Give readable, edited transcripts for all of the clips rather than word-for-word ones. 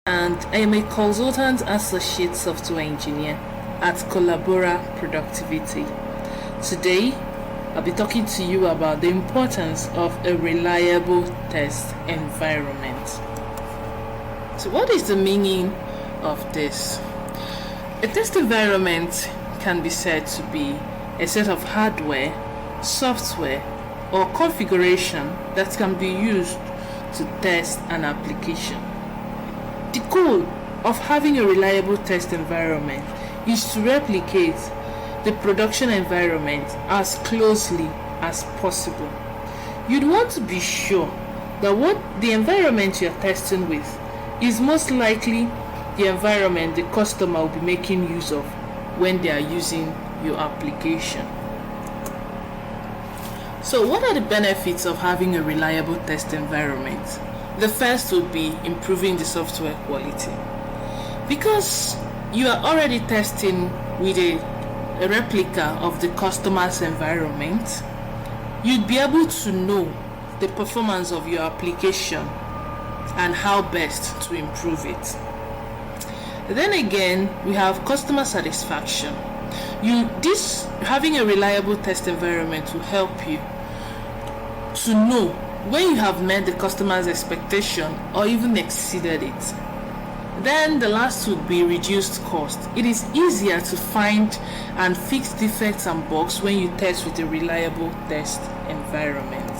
and I am a consultant associate software engineer at Collabora Productivity. Today, I'll be talking to you about the importance of a reliable test environment. So what is the meaning of this? A test environment can be said to be a set of hardware, software, or configuration that can be used to test an application. The goal of having a reliable test environment is to replicate the production environment as closely as possible. You'd want to be sure that what the environment you're testing with is most likely the environment the customer will be making use of when they are using your application. So what are the benefits of having a reliable test environment? The first would be improving the software quality. Because you are already testing with a replica of the customer's environment, you'd be able to know the performance of your application and how best to improve it. Then again, we have customer satisfaction. Having a reliable test environment will help you to know when you have met the customer's expectation or even exceeded it. Then the last would be reduced cost. It is easier to find and fix defects and bugs when you test with a reliable test environment.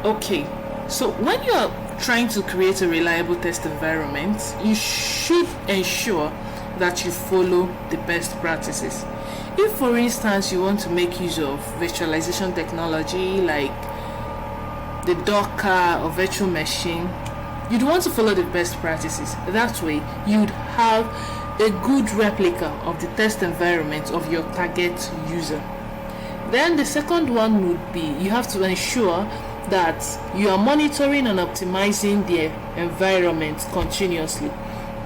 Okay, so when you are trying to create a reliable test environment, you should ensure that you follow the best practices. If, for instance, you want to make use of virtualization technology like the Docker or virtual machine, you'd want to follow the best practices. That way, you'd have a good replica of the test environment of your target user. Then the second one would be you have to ensure that you are monitoring and optimizing the environment continuously.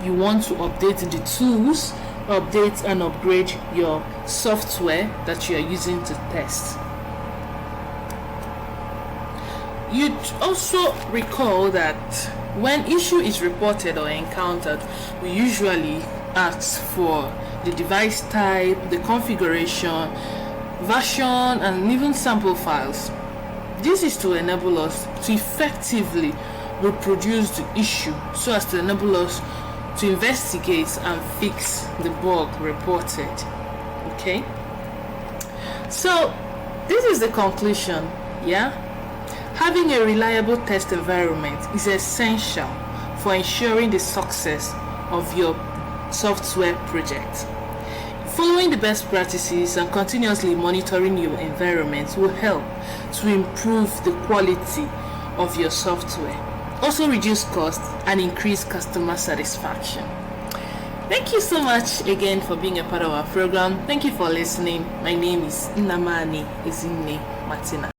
You want to update the tools, update and upgrade your software that you are using to test. You'd also recall that when issue is reported or encountered, we usually ask for the device type, the configuration, version, and even sample files. This is to enable us to effectively reproduce the issue so as to enable us to investigate and fix the bug reported. Okay, so this is the conclusion. Having a reliable test environment is essential for ensuring the success of your software project. Following the best practices and continuously monitoring your environment will help to improve the quality of your software, also reduce costs and increase customer satisfaction. Thank you so much again for being a part of our program. Thank you for listening. My name is Nnamani Ezinne Martina.